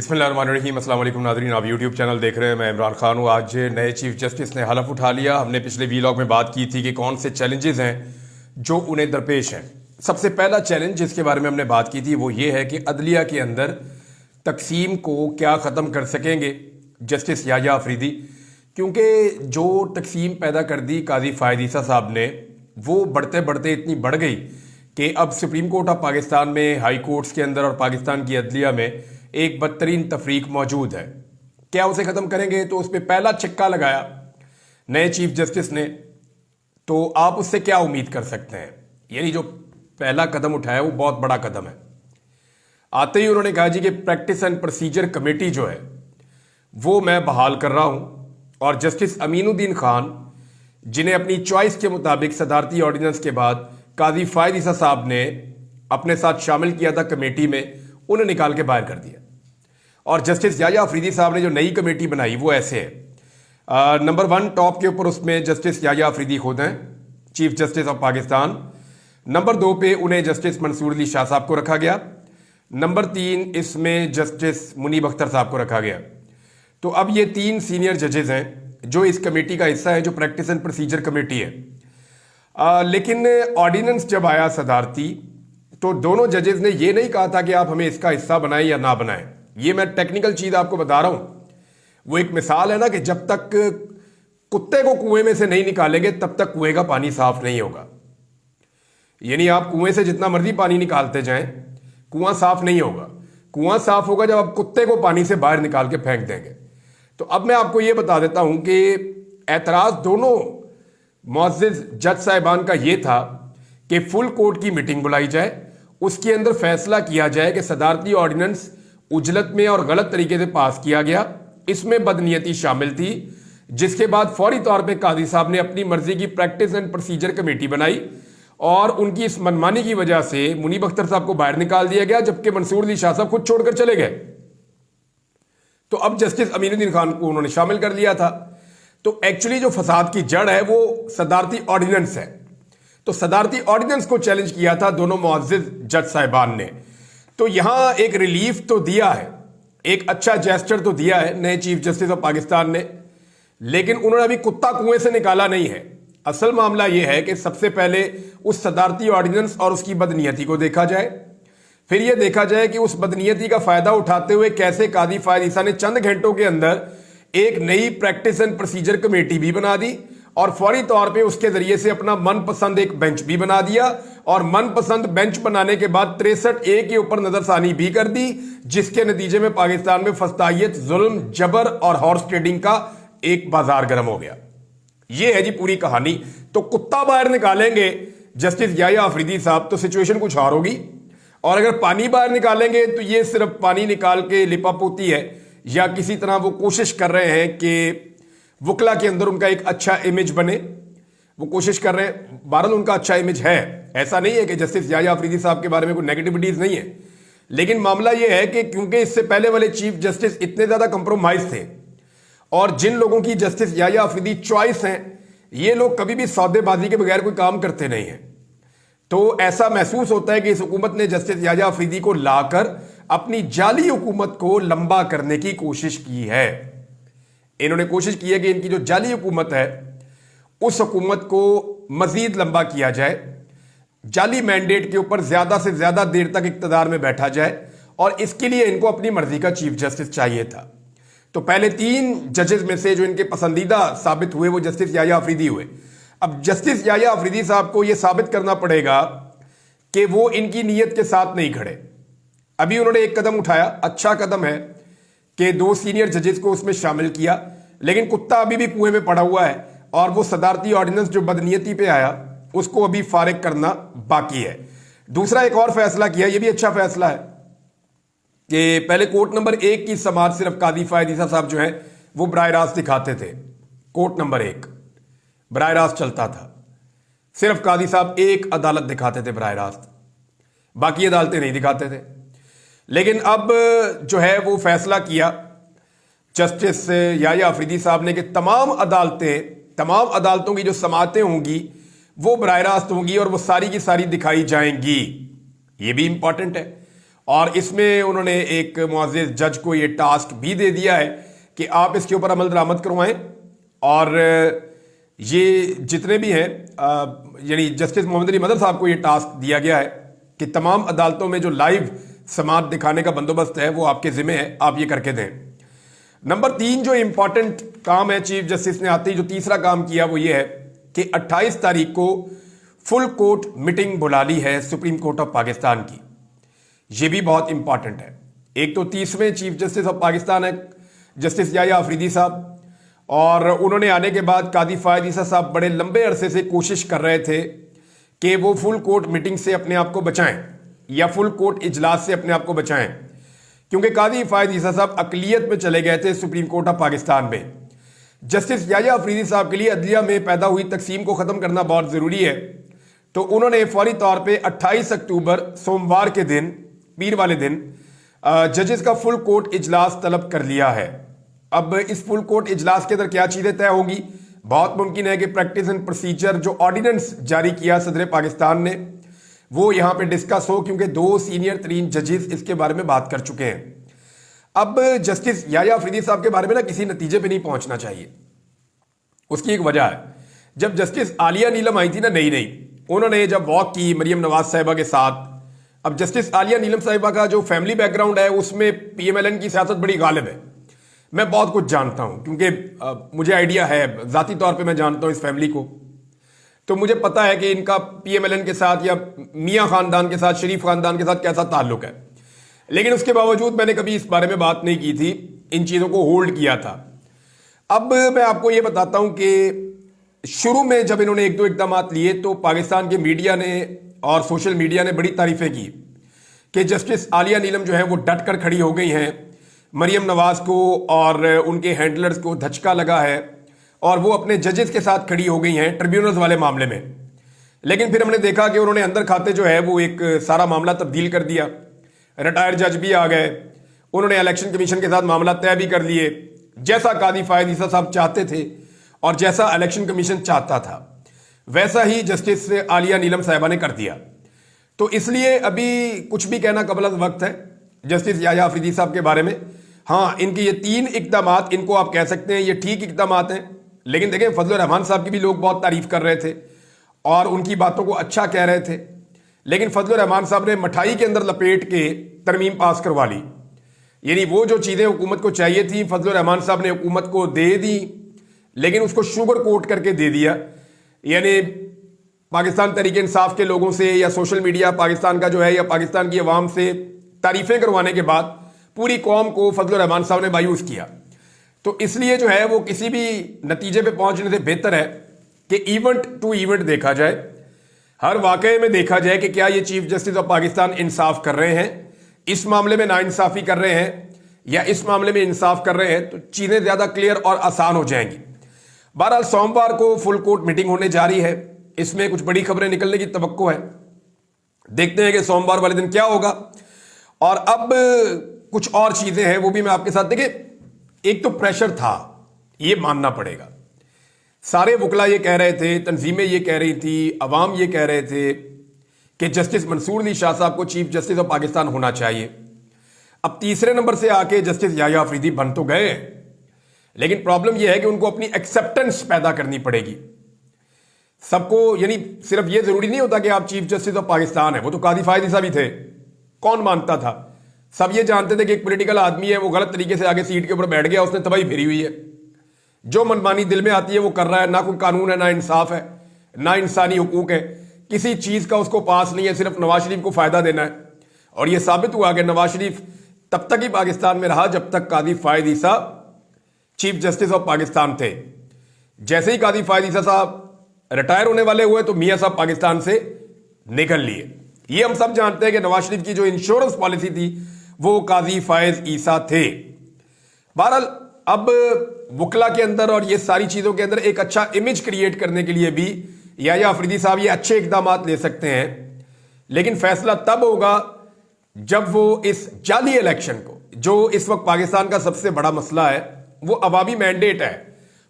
बिस्मिल्लाहिर्रहमानिर्रहीम। अस्सलाम वालेकुम नाज़रीन, आप यूट्यूब चैनल देख रहे हैं। मैं इमरान खान हूँ। आज नए चीफ जस्टिस ने हलफ उठा लिया। हमने पिछले वीलॉग में बात की थी कि कौन से चैलेंजेस हैं जो उन्हें दरपेश हैं। सबसे पहला चैलेंज जिसके बारे में हमने बात की थी वो ये है कि अदलिया के अंदर तकसीम को क्या ख़त्म कर सकेंगे जस्टिस याह्या अफरीदी, क्योंकि जो तकसीम पैदा कर दी काजी फ़ायद ईसा साहब ने वो बढ़ते बढ़ते इतनी बढ़ गई कि अब सुप्रीम कोर्ट ऑफ पाकिस्तान में, हाई कोर्ट्स के अंदर और पाकिस्तान की अदलिया में एक बदतरीन तफरीक मौजूद है। क्या उसे ख़त्म करेंगे? तो उस पर पहला छिक्का लगाया नए चीफ जस्टिस ने, तो आप उससे क्या उम्मीद कर सकते हैं? यानी जो पहला कदम उठाया वो बहुत बड़ा कदम है। आते ही उन्होंने कहा जी कि प्रैक्टिस एंड प्रोसीजर कमेटी जो है वो मैं बहाल कर रहा हूं, और जस्टिस अमीनुद्दीन खान जिन्हें अपनी चॉइस के मुताबिक सदारती ऑर्डिनेंस के बाद काजी फ़ायद ईसा साहब ने अपने साथ शामिल किया था कमेटी में, उन्हें निकाल के बाहर कर दिया। और जस्टिस याह्या अफरीदी साहब ने जो नई कमेटी बनाई वो ऐसे है। नंबर 1 टॉप के ऊपर उसमें जस्टिस याह्या अफरीदी खुद हैं, chief justice of Pakistan. Number 2 पे उन्हें जस्टिस मंसूर अली शाह साहब को रखा गया। नंबर 3 इसमें जस्टिस मुनीब अख्तर साहब को रखा गया। तो अब ये 3 सीनियर जजेस हैं जो इस कमेटी का हिस्सा है, जो प्रैक्टिस एंड प्रोसीजर कमेटी है। लेकिन ऑर्डिनेंस जब आया सदारती, तो दोनों जजेस ने ये नहीं कहा था कि आप हमें इसका हिस्सा बनाएं या ना बनाएं। ये मैं टेक्निकल चीज़ आपको बता रहा हूँ। वो एक मिसाल है ना कि जब तक कुत्ते को कुएं में से नहीं निकालेंगे तब तक कुएं का पानी साफ नहीं होगा। यानी आप कुएं से जितना मर्जी पानी निकालते जाएं, कुआं साफ नहीं होगा। कुआं साफ होगा जब आप कुत्ते को पानी से बाहर निकाल के फेंक देंगे। तो अब मैं आपको ये बता देता हूं कि एतराज़ दोनों मुअज़्ज़िज़ जज साहिबान का ये था कि फुल कोर्ट की मीटिंग बुलाई जाए, उसके अंदर फैसला किया जाए कि सदारती ऑर्डिनेंस उजलत में और गलत तरीके से पास किया गया, इसमें बदनीयती शामिल थी। जिसके बाद फौरी तौर पे काजी साहब ने अपनी मर्जी की प्रैक्टिस एंड प्रोसीजर कमेटी बनाई, और उनकी इस मनमानी की वजह से मुनीब अख्तर साहब को बाहर निकाल दिया गया, जबकि मंसूर अली शाह साहब खुद छोड़कर चले गए। तो अब जस्टिस अमीनुद्दीन खान को उन्होंने शामिल कर लिया था। तो एक्चुअली जो फसाद की जड़ है वो सदारती ऑर्डिनेंस है। तो सदारती ऑर्डिनेंस को चैलेंज किया था दोनों मुअज़्ज़िज़ जज साहिबान ने। तो यहां एक रिलीफ तो दिया है, एक अच्छा जेस्चर तो दिया है नए चीफ जस्टिस ऑफ पाकिस्तान ने, लेकिन उन्होंने अभी कुत्ता कुएं से निकाला नहीं है। असल मामला यह है कि सबसे पहले उस सदारती ऑर्डिनेंस और उसकी बदनीयती को देखा जाए, फिर यह देखा जाए कि उस बदनीयती का फायदा उठाते हुए कैसे काजी फ़ायद ईसा ने चंद घंटों के अंदर एक नई प्रैक्टिस एंड प्रोसीजर कमेटी भी बना दी, और फौरी तौर पे उसके जरिए से अपना मनपसंद एक बेंच भी बना दिया, और मनपसंद बेंच बनाने के बाद 63A के ऊपर नजरसानी भी कर दी, जिसके नतीजे में पाकिस्तान में फस्तायत, जुल्म, जबर और हॉर्स ट्रेडिंग का एक बाजार गर्म हो गया। ये है जी पूरी कहानी। तो कुत्ता बाहर निकालेंगे जस्टिस याह्या अफरीदी साहब तो सिचुएशन कुछ और होगी, और अगर पानी बाहर निकालेंगे तो ये सिर्फ पानी निकाल के लिपापोती है, या किसी तरह वो कोशिश कर रहे हैं कि वकला के अंदर उनका एक अच्छा इमेज बने, वो कोशिश कर रहे हैं। बहरहाल उनका अच्छा इमेज है, ऐसा नहीं है कि जस्टिस याह्या अफरीदी साहब के बारे में कोई नेगेटिविटीज नहीं है, लेकिन मामला ये है कि क्योंकि इससे पहले वाले चीफ जस्टिस इतने ज्यादा कंप्रोमाइज थे, और जिन लोगों की जस्टिस याह्या अफरीदी चॉइस हैं, ये लोग कभी भी सौदेबाजी के बगैर कोई काम करते नहीं हैं। तो ऐसा महसूस होता है कि इस हुकूमत ने जस्टिस याह्या अफरीदी को लाकर अपनी जाली हुकूमत को लंबा करने की कोशिश की है। इन्होंने कोशिश की है कि इनकी जो जाली हुकूमत है उस हुकूमत को मजीद लंबा किया जाए, जाली मैंडेट के ऊपर ज्यादा से ज्यादा देर तक इक्तदार में बैठा जाए, और इसके लिए इनको अपनी मर्जी का चीफ जस्टिस चाहिए था। तो पहले 3 जजेस में से जो इनके पसंदीदा साबित हुए वो जस्टिस याह्या अफरीदी हुए। अब जस्टिस याह्या अफरीदी साहब को यह साबित करना पड़ेगा कि वो इनकी नीयत के साथ नहीं खड़े। अभी उन्होंने एक कदम उठाया, अच्छा कदम है कि 2 सीनियर जजेस को उसमें शामिल किया, लेकिन कुत्ता अभी भी कुएं में पड़ा हुआ है, और वो सदारती ऑर्डिनेंस जो बदनीयती पे आया उसको अभी फारिग करना बाकी है। दूसरा एक और फैसला किया, ये भी अच्छा फैसला है कि पहले कोर्ट नंबर 1 की समाअत सिर्फ काजी फ़ायद ईसा साहब जो है वो बराह रास्त दिखाते थे। कोर्ट नंबर 1 बराह रास्त चलता था, सिर्फ काजी साहब एक अदालत दिखाते थे बराह रास्त, बाकी अदालतें नहीं दिखाते थे। लेकिन अब जो है वो फैसला किया जस्टिस याह्या अफरीदी साहब ने कि तमाम अदालतों की जो समाअतें होंगी वो बराह रास्त होंगी, और वो सारी की सारी दिखाई जाएंगी। ये भी इंपॉर्टेंट है। اور اس میں انہوں نے ایک معزز جج کو یہ ٹاسک بھی دے دیا ہے کہ آپ اس کے اوپر عمل درآمد کروائیں، اور یہ جتنے بھی ہیں یعنی جسٹس محمد علی مدر صاحب کو یہ ٹاسک دیا گیا ہے کہ تمام عدالتوں میں جو لائیو سماعت دکھانے کا بندوبست ہے وہ آپ کے ذمہ ہے، آپ یہ کر کے دیں۔ نمبر 3 جو امپورٹنٹ کام ہے چیف جسٹس نے آتے ہی جو تیسرا کام کیا وہ یہ ہے کہ 28 تاریخ کو فل کورٹ میٹنگ بلا لی ہے سپریم کورٹ آف پاکستان کی۔ یہ بھی بہت امپورٹنٹ ہے۔ ایک تو 30ویں چیف جسٹس آف پاکستان ہے جسٹس یحییٰ آفریدی صاحب، اور انہوں نے آنے کے بعد قاضی فائد عیسیٰ صاحب بڑے لمبے عرصے سے کوشش کر رہے تھے کہ وہ فل کورٹ میٹنگ سے اپنے آپ کو بچائیں یا فل کورٹ اجلاس سے اپنے آپ کو بچائیں، کیونکہ قاضی فائد عیسیٰ صاحب اقلیت میں چلے گئے تھے سپریم کورٹ آف پاکستان میں۔ جسٹس یحییٰ آفریدی صاحب کے لیے عدلیہ میں پیدا ہوئی تقسیم کو ختم کرنا بہت ضروری ہے، تو انہوں نے فوری طور پہ 28 اکتوبر سوموار کے دن، پیر والے دن، ججز کا فل کورٹ اجلاس طلب کر لیا ہے۔ اب اس فل کورٹ اجلاس کے اندر کیا چیزیں طے ہوں گی؟ بہت ممکن ہے کہ پریکٹس اینڈ پروسیجر جو آرڈیننس جاری کیا صدر پاکستان نے وہ یہاں پہ ڈسکس ہو، کیونکہ 2 سینئر ترین ججز اس کے بارے میں بات کر چکے ہیں۔ اب جسٹس یحییٰ آفریدی صاحب کے بارے میں کسی نتیجے پہ نہیں پہنچنا چاہیے۔ اس کی ایک وجہ ہے، جب جسٹس عالیہ نیلم آئی تھی نا نئی انہوں نے جب واک کی مریم نواز صاحبہ کے ساتھ، اب جسٹس عالیہ نیلم صاحبہ کا جو فیملی بیک گراؤنڈ ہے اس میں پی ایم ایل این کی سیاست بڑی غالب ہے۔ میں بہت کچھ جانتا ہوں کیونکہ مجھے آئیڈیا ہے، ذاتی طور پہ میں جانتا ہوں اس فیملی کو، تو مجھے پتا ہے کہ ان کا پی ایم ایل این کے ساتھ یا میاں خاندان کے ساتھ، شریف خاندان کے ساتھ کیسا تعلق ہے، لیکن اس کے باوجود میں نے کبھی اس بارے میں بات نہیں کی تھی، ان چیزوں کو ہولڈ کیا تھا۔ اب میں آپ کو یہ بتاتا ہوں کہ شروع میں جب انہوں نے 1-2 اقدامات لیے تو پاکستان کے میڈیا نے اور سوشل میڈیا نے بڑی تعریفیں کی کہ جسٹس عالیہ نیلم جو ہے وہ ڈٹ کر کھڑی ہو گئی ہیں، مریم نواز کو اور ان کے ہینڈلرز کو دھچکا لگا ہے اور وہ اپنے ججز کے ساتھ کھڑی ہو گئی ہیں ٹریبیونلز والے معاملے میں۔ لیکن پھر ہم نے دیکھا کہ انہوں نے اندر کھاتے جو ہے وہ ایک سارا معاملہ تبدیل کر دیا، ریٹائر جج بھی آ گئے، انہوں نے الیکشن کمیشن کے ساتھ معاملہ طے بھی کر لیے، جیسا قاضی فائد عیسیٰ صاحب چاہتے تھے اور جیسا الیکشن کمیشن چاہتا تھا ویسا ہی جسٹس عالیہ نیلم صاحبہ نے کر دیا۔ تو اس لیے ابھی کچھ بھی کہنا قبل از وقت ہے جسٹس یحییٰ آفریدی صاحب کے بارے میں۔ ہاں، ان کی یہ 3 اقدامات، ان کو آپ کہہ سکتے ہیں یہ ٹھیک اقدامات ہیں، لیکن دیکھیں فضل الرحمان صاحب کی بھی لوگ بہت تعریف کر رہے تھے اور ان کی باتوں کو اچھا کہہ رہے تھے، لیکن فضل الرحمان صاحب نے مٹھائی کے اندر لپیٹ کے ترمیم پاس کروا لی، یعنی وہ جو چیزیں حکومت کو چاہیے تھی فضل الرحمان صاحب نے حکومت کو دے دی، لیکن اس کو شوگر کوٹ کر کے دے دیا۔ یعنی پاکستان تحریک انصاف کے لوگوں سے یا سوشل میڈیا پاکستان کا جو ہے یا پاکستان کی عوام سے تعریفیں کروانے کے بعد پوری قوم کو فضل الرحمان صاحب نے مایوس کیا۔ تو اس لیے جو ہے وہ کسی بھی نتیجے پہ پہنچنے سے بہتر ہے کہ ایونٹ ٹو ایونٹ دیکھا جائے، ہر واقعے میں دیکھا جائے کہ کیا یہ چیف جسٹس آف پاکستان انصاف کر رہے ہیں، اس معاملے میں ناانصافی کر رہے ہیں یا اس معاملے میں انصاف کر رہے ہیں، تو چیزیں زیادہ کلیئر اور آسان ہو جائیں گی۔ بہرحال سوموار کو فل کورٹ میٹنگ ہونے جا رہی ہے، اس میں کچھ بڑی خبریں نکلنے کی توقع ہے، دیکھتے ہیں کہ سوموار والے دن کیا ہوگا۔ اور اب کچھ اور چیزیں ہیں وہ بھی میں آپ کے ساتھ، دیکھیں ایک تو پریشر تھا، یہ ماننا پڑے گا، سارے وکلا یہ کہہ رہے تھے، تنظیمیں یہ کہہ رہی تھی، عوام یہ کہہ رہے تھے کہ جسٹس منصور علی شاہ صاحب کو چیف جسٹس آف پاکستان ہونا چاہیے۔ اب تیسرے نمبر سے آ کے جسٹس یحییٰ آفریدی بن تو گئے، لیکن پرابلم یہ ہے کہ ان کو اپنی ایکسیپٹنس پیدا کرنی پڑے گی سب کو، یعنی صرف یہ ضروری نہیں ہوتا کہ آپ چیف جسٹس آف پاکستان ہیں، وہ تو قاضی فائد عیسیٰ بھی تھے، کون مانتا تھا؟ سب یہ جانتے تھے کہ ایک پولیٹیکل آدمی ہے، وہ غلط طریقے سے آگے سیٹ کے اوپر بیٹھ گیا، اس نے تباہی پھیری ہوئی ہے، جو منمانی دل میں آتی ہے وہ کر رہا ہے، نہ کوئی قانون ہے، نہ انصاف ہے، نہ انسانی حقوق ہے، کسی چیز کا اس کو پاس نہیں ہے، صرف نواز شریف کو فائدہ دینا ہے۔ اور یہ ثابت ہوا کہ نواز شریف تب تک ہی پاکستان میں رہا جب تک قاضی فائد عیسیٰ چیف جسٹس آف پاکستان تھے۔ جیسے ہی قاضی فائد عیسیٰ صاحب ریٹائر ہونے والے ہوئے تو میاں صاحب پاکستان سے نکل لیے۔ یہ ہم سب جانتے ہیں کہ نواز شریف کی جو انشورنس پالیسی تھی وہ قاضی فائز عیسیٰ تھے۔ بہرحال اب وکلا کے اندر اور یہ ساری چیزوں کے اندر ایک اچھا امیج کریٹ کرنے کے لیے بھی یحییٰ آفریدی صاحب یہ اچھے اقدامات لے سکتے ہیں، لیکن فیصلہ تب ہوگا جب وہ اس جعلی الیکشن کو، جو اس وقت پاکستان کا سب سے بڑا مسئلہ ہے، وہ عوامی مینڈیٹ ہے،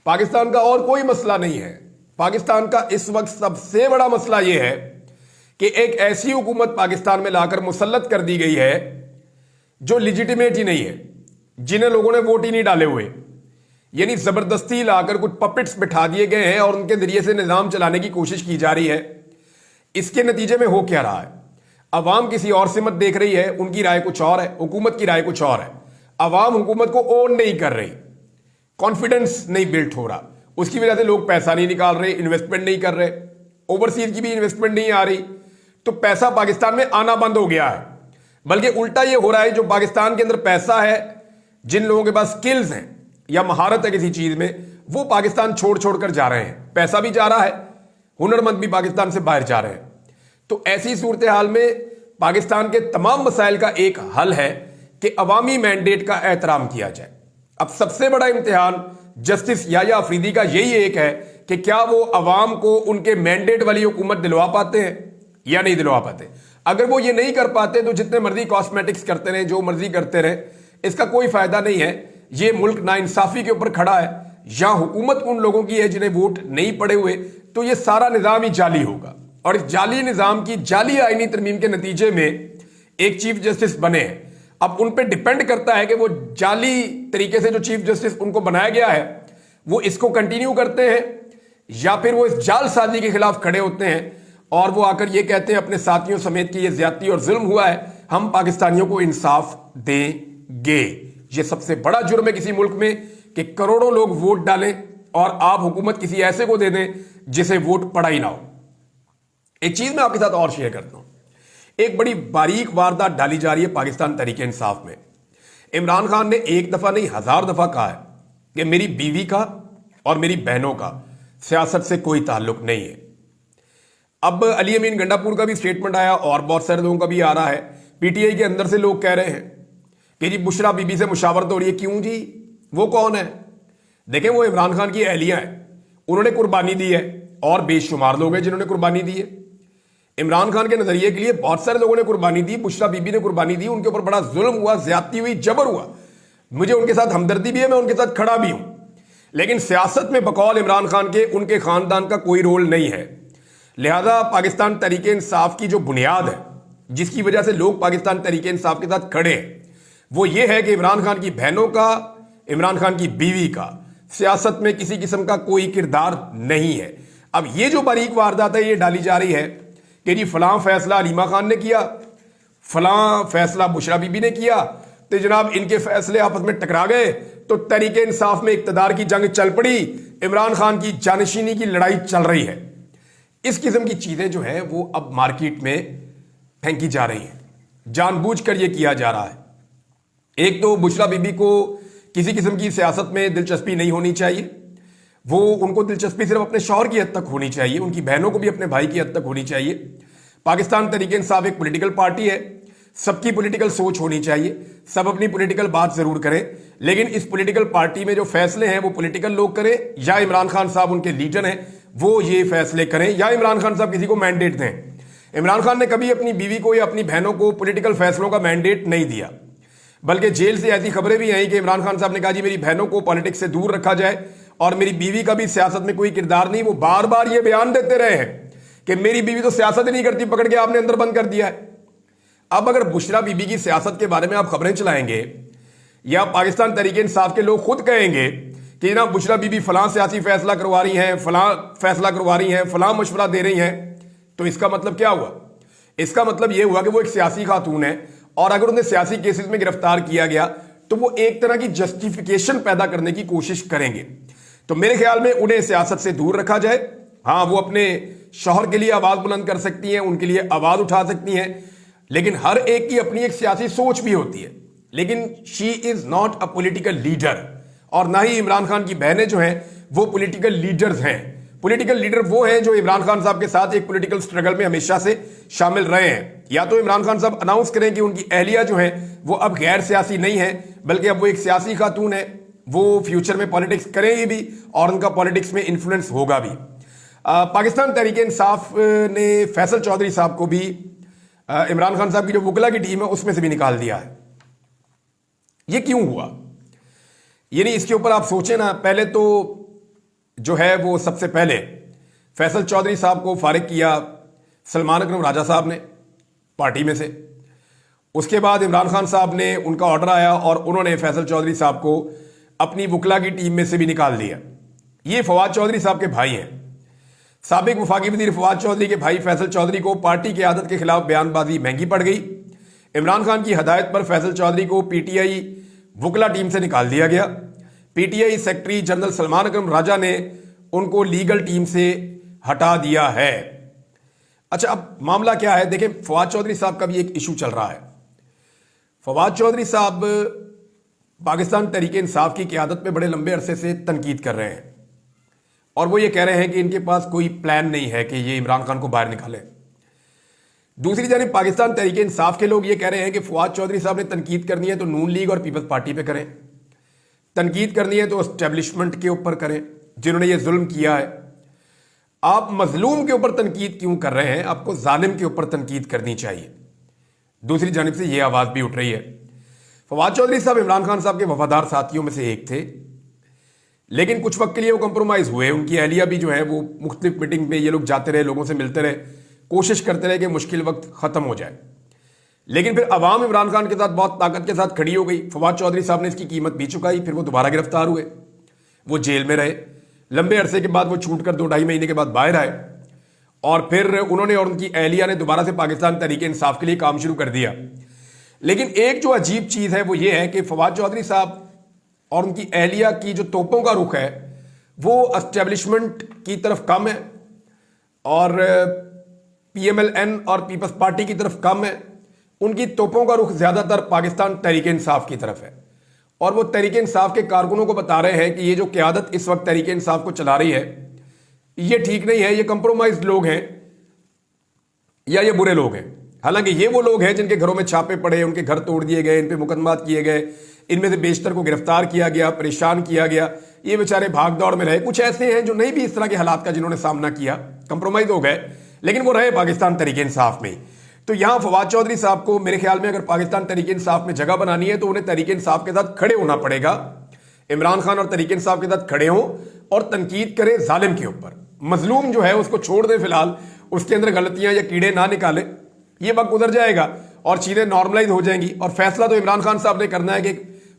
پاکستان کا اور کوئی مسئلہ نہیں ہے۔ پاکستان کا اس وقت سب سے بڑا مسئلہ یہ ہے کہ ایک ایسی حکومت پاکستان میں لا کر مسلط کر دی گئی ہے जो लिजिटिमेट ही नहीं है, जिन्हें लोगों ने वोट ही नहीं डाले हुए, यानी जबरदस्ती लाकर कुछ पपेट्स बिठा दिए गए हैं और उनके जरिए से निजाम चलाने की कोशिश की जा रही है। इसके नतीजे में हो क्या रहा है? अवाम किसी और से मत देख रही है, उनकी राय कुछ और है, हुकूमत की राय कुछ और है। अवाम हुकूमत को ओन नहीं कर रही, कॉन्फिडेंस नहीं बिल्ट हो रहा, उसकी वजह से लोग पैसा नहीं निकाल रहे, इन्वेस्टमेंट नहीं कर रहे, ओवरसीज की भी इन्वेस्टमेंट नहीं आ रही, तो पैसा पाकिस्तान में आना बंद हो गया है। बल्कि उल्टा ये हो रहा है, जो पाकिस्तान के अंदर पैसा है, जिन लोगों के पास स्किल्स हैं या महारत है किसी चीज में, वो पाकिस्तान छोड़ छोड़ कर जा रहे हैं। पैसा भी जा रहा है, हुनरमंद भी पाकिस्तान से बाहर जा रहे हैं। तो ऐसी सूरत हाल में पाकिस्तान के तमाम मसाइल का एक हल है कि अवामी मैंडेट का एहतराम किया जाए। अब सबसे बड़ा इम्तिहान जस्टिस याह्या अफरीदी का यही एक है कि क्या वो अवाम को उनके मैंडेट वाली हुकूमत दिलवा पाते हैं या नहीं दिलवा पाते। अगर वो ये नहीं कर पाते तो जितने मर्जी कॉस्मेटिक्स करते रहे, जो मर्जी करते रहे, इसका कोई फायदा नहीं है। ये मुल्क नाइंसाफी के ऊपर खड़ा है, या हुकूमत उन लोगों की है जिन्हें वोट नहीं पड़े हुए, तो ये सारा निजाम ही जाली होगा। और इस जाली निजाम की जाली आईनी तरमीम के नतीजे में एक चीफ जस्टिस बने हैं। अब उन पे डिपेंड करता है कि वो जाली तरीके से जो चीफ जस्टिस उनको बनाया गया है वो इसको कंटिन्यू करते हैं, या फिर वो इस जालसाजी के खिलाफ खड़े होते हैं और वो आकर ये कहते हैं अपने साथियों समेत कि ये ज्यादती और जुल्म हुआ है, हम पाकिस्तानियों को इंसाफ देंगे। ये सबसे बड़ा जुर्म है किसी मुल्क में कि करोड़ों लोग वोट डालें और आप हुकूमत किसी ऐसे को दे दें जिसे वोट पड़ा ही ना हो। एक चीज मैं आपके साथ और शेयर करता हूं। एक बड़ी बारीक वारदात डाली जा रही है पाकिस्तान तहरीक इंसाफ में। इमरान खान ने एक दफा नहीं 1000 दफा कहा है कि मेरी बीवी का और मेरी बहनों का सियासत से कोई ताल्लुक नहीं है। अब अली अमीन गंडापुर का भी स्टेटमेंट आया और बहुत सारे लोगों का भी आ रहा है। पीटीआई के अंदर से लोग कह रहे हैं कि जी बुशरा बीबी से मुशावरत हो रही है। क्यों जी? वो कौन है? देखें, वो इमरान खान की अहलिया है, उन्होंने कुर्बानी दी है और बेशुमार लोग हैं जिन्होंने कुर्बानी दी है। इमरान खान के नजरिए के लिए बहुत सारे लोगों ने कुर्बानी दी, बुशरा बीबी ने कुर्बानी दी, उनके ऊपर बड़ा जुल्म हुआ, ज्यादती हुई, जबर हुआ। मुझे उनके साथ हमदर्दी भी है, मैं उनके साथ खड़ा भी हूं। लेकिन सियासत में बकौल इमरान खान के उनके खानदान का कोई रोल नहीं है। लिहाजा पाकिस्तान तहरीक इंसाफ की जो बुनियाद है, जिसकी वजह से लोग पाकिस्तान तहरीक इंसाफ के साथ खड़े हैं, वो ये है कि इमरान खान की बहनों का, इमरान खान की बीवी का सियासत में किसी किस्म का कोई किरदार नहीं है। अब ये जो बारीक वारदात है ये डाली जा रही है कि जी फलां फैसला अलीमा खान ने किया, फलां फैसला बुशरा बीबी ने किया, तो जनाब इनके फैसले आपस में टकरा गए तो तहरीक इंसाफ में इक्तदार की जंग चल पड़ी, इमरान खान की जानशीनी की लड़ाई चल रही है। इस किस्म की चीजें जो है वो अब मार्केट में फेंकी जा रही हैं, जानबूझकर ये किया जा रहा है। एक तो बुशरा बीबी को किसी किस्म की सियासत में दिलचस्पी नहीं होनी चाहिए, वो उनको दिलचस्पी सिर्फ अपने शौहर की हद तक होनी चाहिए, उनकी बहनों को भी अपने भाई की हद तक होनी चाहिए। पाकिस्तान तहरीक इंसाफ एक पॉलिटिकल पार्टी है, सबकी पॉलिटिकल सोच होनी चाहिए, सब अपनी पॉलिटिकल बात जरूर करें, लेकिन इस पॉलिटिकल पार्टी में जो फैसले हैं वो पॉलिटिकल लोग करें, या इमरान खान साहब उनके लीडर हैं वो ये फैसले करें, या इमरान खान साहब किसी को मैंडेट दें। इमरान खान ने कभी अपनी बीवी को या अपनी बहनों को पॉलिटिकल फैसलों का मैंडेट नहीं दिया, बल्कि जेल से ऐसी खबरें भी आई कि इमरान खान साहब ने कहा जी मेरी बहनों को पॉलिटिक्स से दूर रखा जाए और मेरी बीवी का भी सियासत में कोई किरदार नहीं। वो बार बार ये बयान देते रहे हैं कि मेरी बीवी तो सियासत ही नहीं करती, पकड़ के आपने अंदर बंद कर दिया है। अब अगर बुशरा बीबी की सियासत के बारे में आप खबरें चलाएंगे या पाकिस्तान तहरीक इंसाफ के लोग खुद कहेंगे कि ना बुशरा बीबी फलां सियासी फैसला करवा रही हैं, फलां फैसला करवा रही हैं, फलां मशवरा दे रही हैं, तो इसका मतलब क्या हुआ? इसका मतलब यह हुआ कि वो एक सियासी खातून है और अगर उन्हें सियासी केसेस में गिरफ्तार किया गया तो वो एक तरह की जस्टिफिकेशन पैदा करने की कोशिश करेंगे। तो मेरे ख्याल में उन्हें सियासत से दूर रखा जाए। हाँ, वो अपने शौहर के लिए आवाज बुलंद कर सकती हैं, उनके लिए आवाज उठा सकती हैं, लेकिन हर एक की अपनी एक सियासी सोच भी होती है। लेकिन she is not a political leader, और ना ही इमरान खान की बहनें जो हैं वो पॉलिटिकल लीडर्स हैं। पॉलिटिकल लीडर वो हैं जो इमरान खान साहब के साथ एक पॉलिटिकल स्ट्रगल में हमेशा से शामिल रहे हैं। या तो इमरान खान साहब अनाउंस करें कि उनकी अहलिया जो है वो अब गैर सियासी नहीं है, बल्कि अब वो एक सियासी खातून है, वो फ्यूचर में पॉलिटिक्स करेंगी भी और उनका पॉलिटिक्स में इन्फ्लुएंस होगा भी। पाकिस्तान तहरीक इंसाफ ने फैसल चौधरी साहब को भी इमरान खान साहब की जो वकला की टीम है उसमें से भी निकाल दिया है। ये क्यों हुआ? यानी इसके ऊपर आप सोचें ना। पहले तो जो है वो सबसे पहले फैसल चौधरी साहब को फारिग किया सलमान अकरम राजा साहब ने पार्टी में से। اس کے بعد عمران خان صاحب نے ان کا آرڈر آیا اور انہوں نے فیصل چودھری صاحب کو اپنی وکلا کی ٹیم میں سے بھی نکال دیا. یہ فواد چودھری صاحب کے بھائی ہیں. سابق وفاقی وزیر فواد چودھری کے بھائی فیصل چودھری کو پارٹی کی عادت کے خلاف بیان بازی مہنگی پڑ گئی. عمران خان کی ہدایت پر فیصل چودھری کو پی ٹی آئی وکلا ٹیم سے نکال دیا گیا. P T I secretary general Salman Akram Raja نے ان کو لیگل ٹیم سے ہٹا دیا ہے. اچھا اب معاملہ کیا ہے دیکھیں, فواد چودھری صاحب کا بھی ایک ایشو چل رہا ہے. فواد چودھری صاحب پاکستان تحریک انصاف کی قیادت پہ بڑے لمبے عرصے سے تنقید کر رہے ہیں اور وہ یہ کہہ رہے ہیں کہ ان کے پاس کوئی پلان نہیں ہے کہ یہ عمران خان کو باہر نکالیں. دوسری جانب پاکستان تحریک انصاف کے لوگ یہ کہہ رہے ہیں کہ فواد چودھری صاحب نے تنقید کرنی ہے تو نون لیگ اور پیپلز پارٹی پہ کریں, تنقید کرنی ہے تو اسٹیبلشمنٹ کے اوپر کریں جنہوں نے یہ ظلم کیا ہے. آپ مظلوم کے اوپر تنقید کیوں کر رہے ہیں؟ آپ کو ظالم کے اوپر تنقید کرنی چاہیے. دوسری جانب سے یہ آواز بھی اٹھ رہی ہے. فواد چودھری صاحب عمران خان صاحب کے وفادار ساتھیوں میں سے ایک تھے, لیکن کچھ وقت کے لیے وہ کمپرومائز ہوئے. ان کی اہلیہ بھی جو ہے وہ مختلف میٹنگ پہ یہ لوگ جاتے رہے, لوگوں سے ملتے رہے, کوشش کرتے رہے کہ مشکل وقت ختم ہو جائے. لیکن پھر عوام عمران خان کے ساتھ بہت طاقت کے ساتھ کھڑی ہو گئی. فواد چودھری صاحب نے اس کی قیمت بھی چکائی. پھر وہ دوبارہ گرفتار ہوئے, وہ جیل میں رہے. لمبے عرصے کے بعد وہ چھوٹ کر 2-2.5 مہینے کے بعد باہر آئے اور پھر انہوں نے اور ان کی اہلیہ نے دوبارہ سے پاکستان تحریک انصاف کے لیے کام شروع کر دیا. لیکن ایک جو عجیب چیز ہے وہ یہ ہے کہ فواد چودھری صاحب اور ان کی اہلیہ کی جو توپوں کا رخ ہے وہ اسٹیبلشمنٹ کی طرف کم ہے اور پی ایم ایل این اور پیپلز پارٹی کی طرف کم ہے. ان کی توپوں کا رخ زیادہ تر پاکستان تحریک انصاف کی طرف ہے اور وہ تحریک انصاف کے کارکنوں کو بتا رہے ہیں کہ یہ جو قیادت اس وقت تحریک انصاف کو چلا رہی ہے یہ ٹھیک نہیں ہے, یہ کمپرومائزڈ لوگ ہیں یا یہ برے لوگ ہیں. حالانکہ یہ وہ لوگ ہیں جن کے گھروں میں چھاپے پڑے, ان کے گھر توڑ دیے گئے, ان پہ مقدمات کیے گئے, ان میں سے بیشتر کو گرفتار کیا گیا, پریشان کیا گیا. یہ بیچارے بھاگ دوڑ میں رہے. کچھ ایسے ہیں جو نہیں بھی اس طرح کے حالات کا جنہوں نے سامنا کیا, کمپرومائز ہو گئے, لیکن وہ رہے پاکستان تحریک انصاف میں. تو یہاں فواد چودھری صاحب کو میرے خیال میں اگر پاکستان تحریک انصاف میں جگہ بنانی ہے تو انہیں تحریک انصاف کے ساتھ کھڑے ہونا پڑے گا. عمران خان اور تحریک انصاف کے ساتھ کھڑے ہوں اور تنقید کریں ظالم کے اوپر. مظلوم جو ہے اس کو چھوڑ دیں, فی الحال اس کے اندر غلطیاں یا کیڑے نہ نکالیں. یہ وقت گزر جائے گا اور چیزیں نارملائز ہو جائیں گی اور فیصلہ تو عمران خان صاحب نے کرنا ہے کہ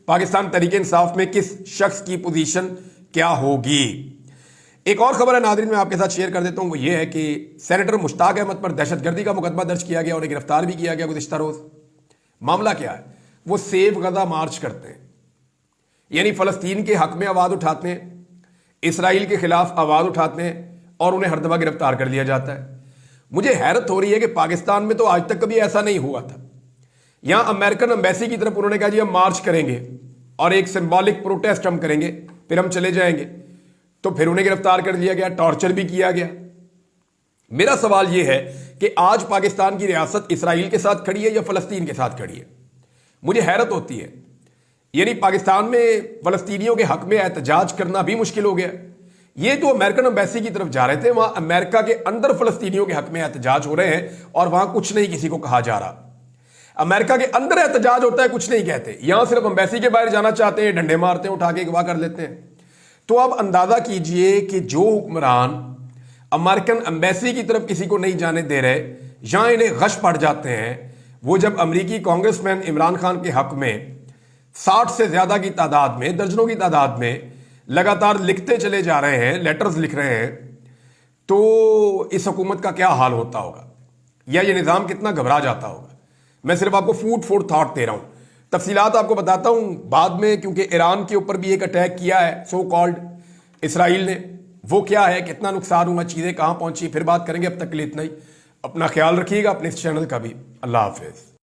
پاکستان تحریک انصاف میں کس شخص کی پوزیشن کیا ہوگی. ایک اور خبر ہے ناظرین میں آپ کے ساتھ شیئر کر دیتا ہوں, وہ یہ ہے کہ سینیٹر مشتاق احمد پر دہشت گردی کا مقدمہ درج کیا گیا اور انہیں گرفتار بھی کیا گیا گزشتہ روز. معاملہ کیا ہے؟ وہ سیو غزہ مارچ کرتے ہیں, یعنی فلسطین کے حق میں آواز اٹھاتے ہیں, اسرائیل کے خلاف آواز اٹھاتے ہیں اور انہیں ہر دفعہ گرفتار کر لیا جاتا ہے. مجھے حیرت ہو رہی ہے کہ پاکستان میں تو آج تک کبھی ایسا نہیں ہوا تھا. یہاں امریکن ایمبیسی کی طرف انہوں نے کہا جی ہم مارچ کریں گے اور ایک سمبولک پروٹیسٹ ہم کریں گے, پھر ہم چلے جائیں گے. تو پھر انہیں گرفتار کر لیا گیا, ٹارچر بھی کیا گیا. میرا سوال یہ ہے کہ آج پاکستان کی ریاست اسرائیل کے ساتھ کھڑی ہے یا فلسطین کے ساتھ کھڑی ہے؟ مجھے حیرت ہوتی ہے. یعنی پاکستان میں فلسطینیوں کے حق میں احتجاج کرنا بھی مشکل ہو گیا. یہ جو امریکن ایمبیسی کی طرف جا رہے تھے, وہاں امریکہ کے اندر فلسطینیوں کے حق میں احتجاج ہو رہے ہیں اور وہاں کچھ نہیں کسی کو کہا جا رہا. امریکہ کے اندر احتجاج ہوتا ہے, کچھ نہیں کہتے. یہاں صرف ایمبیسی کے باہر جانا چاہتے ہیں, ڈنڈے مارتے ہیں, اٹھا کے اغوا کر لیتے ہیں. تو اب اندازہ کیجئے کہ جو حکمران امریکن ایمبیسی کی طرف کسی کو نہیں جانے دے رہے, یہاں انہیں غش پڑ جاتے ہیں. وہ جب امریکی کانگریس مین عمران خان کے حق میں 60 سے زیادہ کی تعداد میں, درجنوں کی تعداد میں لگاتار لکھتے چلے جا رہے ہیں, لیٹرز لکھ رہے ہیں, تو اس حکومت کا کیا حال ہوتا ہوگا یا یہ نظام کتنا گھبرا جاتا ہوگا. میں صرف آپ کو فوڈ فور تھاٹ دے رہا ہوں, تفصیلات آپ کو بتاتا ہوں بعد میں, کیونکہ ایران کے اوپر بھی ایک اٹیک کیا ہے سو کالڈ اسرائیل نے. وہ کیا ہے, کتنا نقصان ہوا, چیزیں کہاں پہنچی, پھر بات کریں گے. اب تک کے لیے اتنا ہی. اپنا خیال رکھیے گا, اپنے اس چینل کا بھی. اللہ حافظ.